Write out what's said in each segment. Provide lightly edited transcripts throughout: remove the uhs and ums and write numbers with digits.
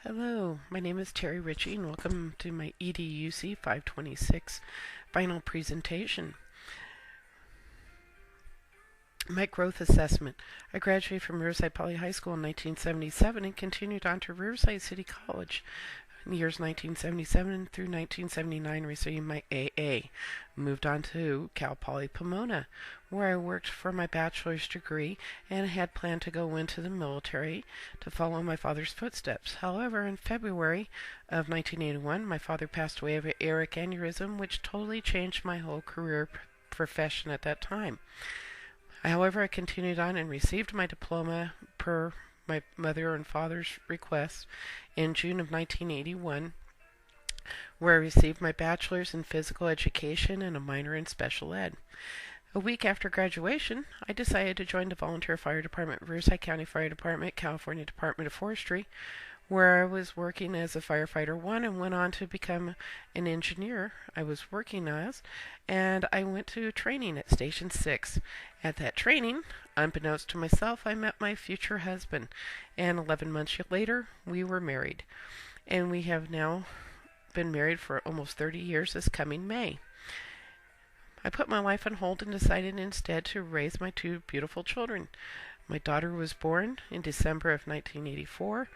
Hello, my name is Terry Ritchie and welcome to my EDUC 526 final presentation. My growth assessment. I graduated from Riverside Poly High School in 1977 and continued on to Riverside City College in the years 1977 through 1979, receiving my AA. Moved on to Cal Poly Pomona, where I worked for my bachelor's degree and had planned to go into the military to follow my father's footsteps. However, in February of 1981, my father passed away of aortic aneurysm, which totally changed my whole career profession at that time. However, I continued on and received my diploma per my mother and father's request in June of 1981, where I received my bachelor's in physical education and a minor in special ed. A week after graduation, I decided to join the volunteer fire department, Riverside County Fire Department, California Department of Forestry, where I was working as a firefighter 1 and went on to become an engineer I was working as, and I went to training at Station 6. At that training, unbeknownst to myself, I met my future husband, and 11 months later, we were married. And we have now been married for almost 30 years this coming May. I put my life on hold and decided instead to raise my two beautiful children. My daughter was born in December of 1984,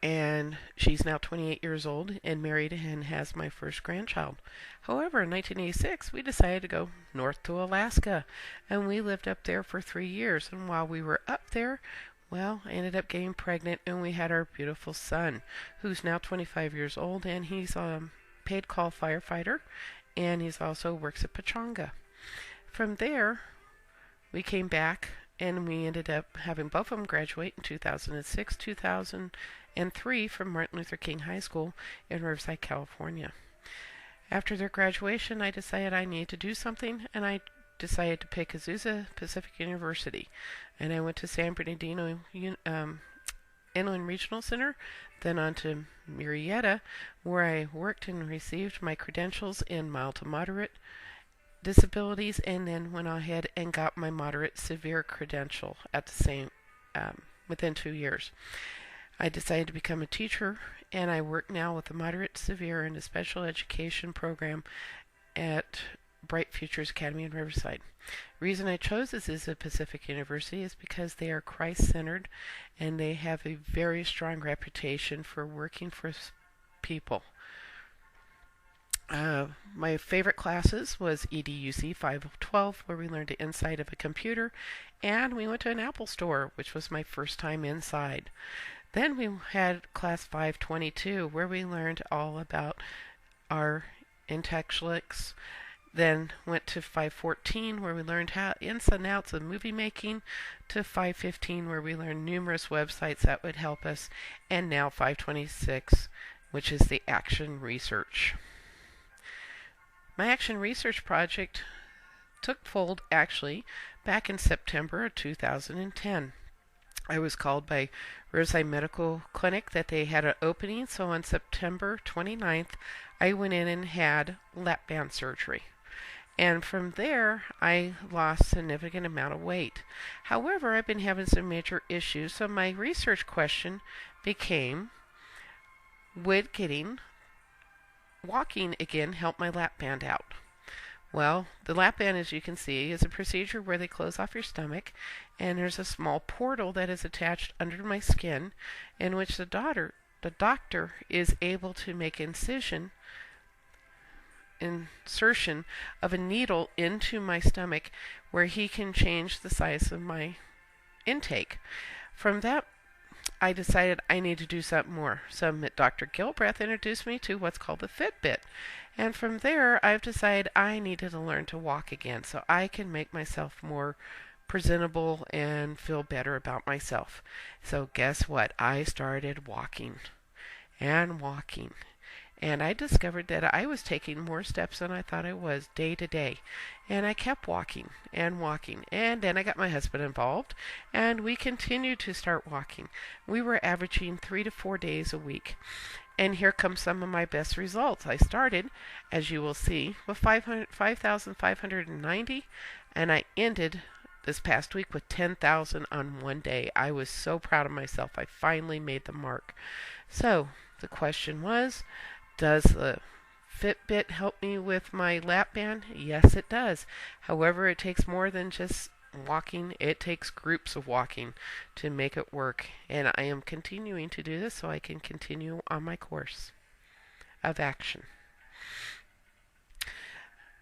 and she's now 28 years old and married and has my first grandchild. However, in 1986, we decided to go north to Alaska, and we lived up there for 3 years. And while we were up there, well, I ended up getting pregnant, and we had our beautiful son, who's now 25 years old, and he's a paid call firefighter, and he's also works at Pechanga. From there, we came back, and we ended up having both of them graduate in 2006, 2003 from Martin Luther King High School in Riverside, California. After their graduation, I decided I needed to do something, and I decided to pick Azusa Pacific University. And I went to San Bernardino Inland Regional Center, then on to Murrieta, where I worked and received my credentials in mild to moderate disabilities, and then went ahead and got my moderate severe credential at the same within 2 years. I decided to become a teacher, and I work now with the moderate severe and a special education program at Bright Futures Academy in Riverside. The reason I chose Azusa Pacific University is because they are Christ-centered and they have a very strong reputation for working for people. My favorite classes was EDUC 512, where we learned the inside of a computer, and we went to an Apple store, which was my first time inside. Then we had class 522, where we learned all about our intellectuals. Then went to 514, where we learned how ins and outs of movie making, to 515, where we learned numerous websites that would help us, and now 526, which is the action research. My action research project took hold actually back in September of 2010. I was called by Riverside Medical Clinic that they had an opening, so on September 29th, I went in and had lap band surgery. And from there, I lost a significant amount of weight. However, I've been having some major issues, so my research question became, would walking again help my lap band out? Well, the lap band, as you can see, is a procedure where they close off your stomach, and there's a small portal that is attached under my skin, in which the doctor is able to make insertion of a needle into my stomach, where he can change the size of my intake. From that, I decided I need to do something more. So Dr. Gilbreth introduced me to what's called the Fitbit. And from there, I've decided I needed to learn to walk again so I can make myself more presentable and feel better about myself. So guess what? I started walking and walking. And I discovered that I was taking more steps than I thought I was day to day. And I kept walking and walking. And then I got my husband involved, and we continued to start walking. We were averaging 3 to 4 days a week. And here come some of my best results. I started, as you will see, with 5,590, and I ended this past week with 10,000 on one day. I was so proud of myself. I finally made the mark. So the question was, does the Fitbit help me with my lap band? Yes, it does. However, it takes more than just walking. It takes groups of walking to make it work. And I am continuing to do this so I can continue on my course of action.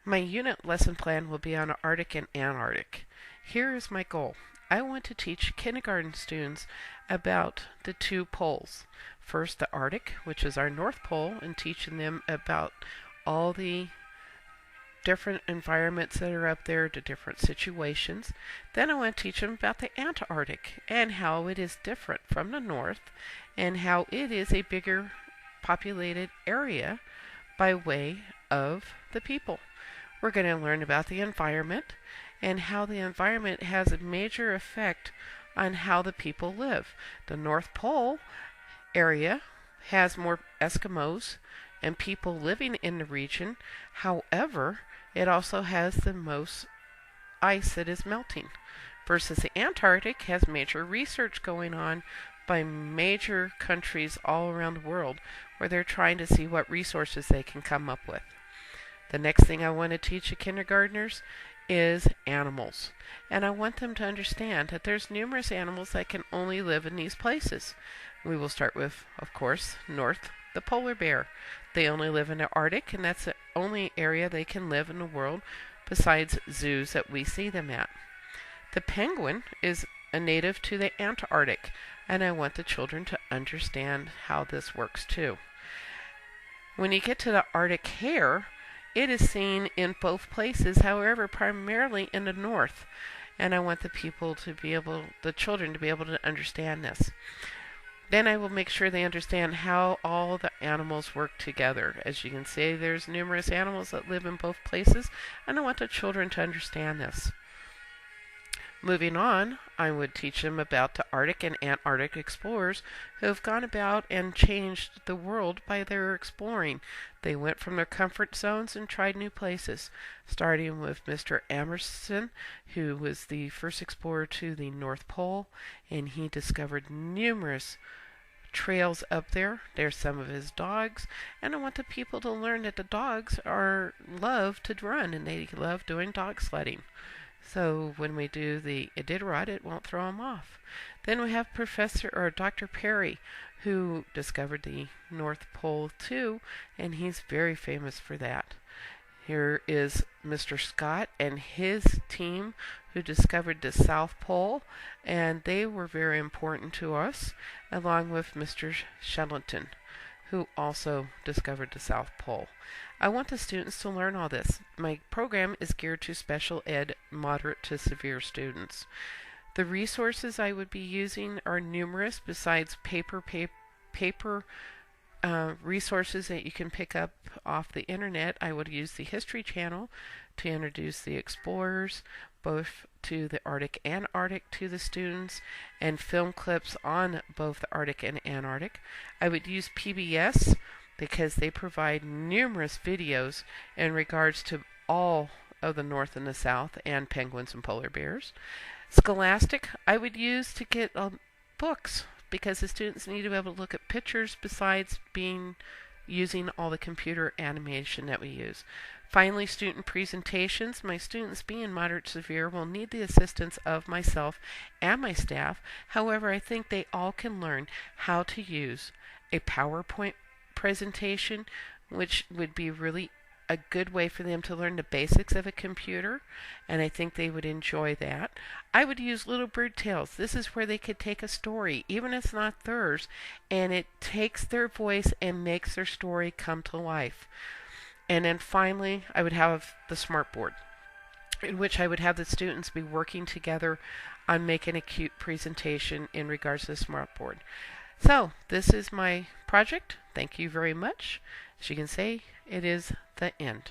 My unit lesson plan will be on Arctic and Antarctic. Here is my goal. I want to teach kindergarten students about the two poles. First, the Arctic, which is our North Pole, and teaching them about all the different environments that are up there, the different situations. Then I want to teach them about the Antarctic and how it is different from the North and how it is a bigger populated area by way of the people. We're going to learn about the environment and how the environment has a major effect on how the people live. The North Pole area has more Eskimos and people living in the region. However, it also has the most ice that is melting. Versus the Antarctic has major research going on by major countries all around the world where they're trying to see what resources they can come up with. The next thing I want to teach the kindergartners is animals. And I want them to understand that there's numerous animals that can only live in these places. We will start with, of course, north, the polar bear. They only live in the Arctic, and that's the only area they can live in the world besides zoos that we see them at. The penguin is a native to the Antarctic, and I want the children to understand how this works too. When you get to the Arctic hare, it is seen in both places, however, primarily in the north. And I want the children to be able to understand this. Then I will make sure they understand how all the animals work together. As you can see, there's numerous animals that live in both places, and I want the children to understand this. Moving on, I would teach them about the Arctic and Antarctic explorers who have gone about and changed the world by their exploring. They went from their comfort zones and tried new places, starting with Mr. Emerson, who was the first explorer to the North Pole, and he discovered numerous trails up there. There's some of his dogs, and I want the people to learn that the dogs love to run, and they love doing dog sledding. So when we do the Iditarod, it won't throw them off. Then we have Dr. Perry, who discovered the North Pole too, and he's very famous for that. Here is Mr. Scott and his team who discovered the South Pole, and they were very important to us, along with Mr. Shellington, who also discovered the South Pole. I want the students to learn all this. My program is geared to special ed, moderate to severe students. The resources I would be using are numerous besides paper resources that you can pick up off the internet. I would use the History Channel to introduce the explorers, both to the Arctic and Antarctic to the students, and film clips on both the Arctic and Antarctic. I would use PBS because they provide numerous videos in regards to all of the North and the South and penguins and polar bears. Scholastic I would use to get books because the students need to be able to look at pictures besides using all the computer animation that we use. Finally, student presentations. My students being moderate severe will need the assistance of myself and my staff. However, I think they all can learn how to use a PowerPoint presentation, which would be really a good way for them to learn the basics of a computer, and I think they would enjoy that. I would use Little Bird Tales. This is where they could take a story, even if it's not theirs, and it takes their voice and makes their story come to life. And then finally, I would have the Smartboard, in which I would have the students be working together on making a cute presentation in regards to the Smartboard. So, this is my project. Thank you very much. As you can see, it is the end.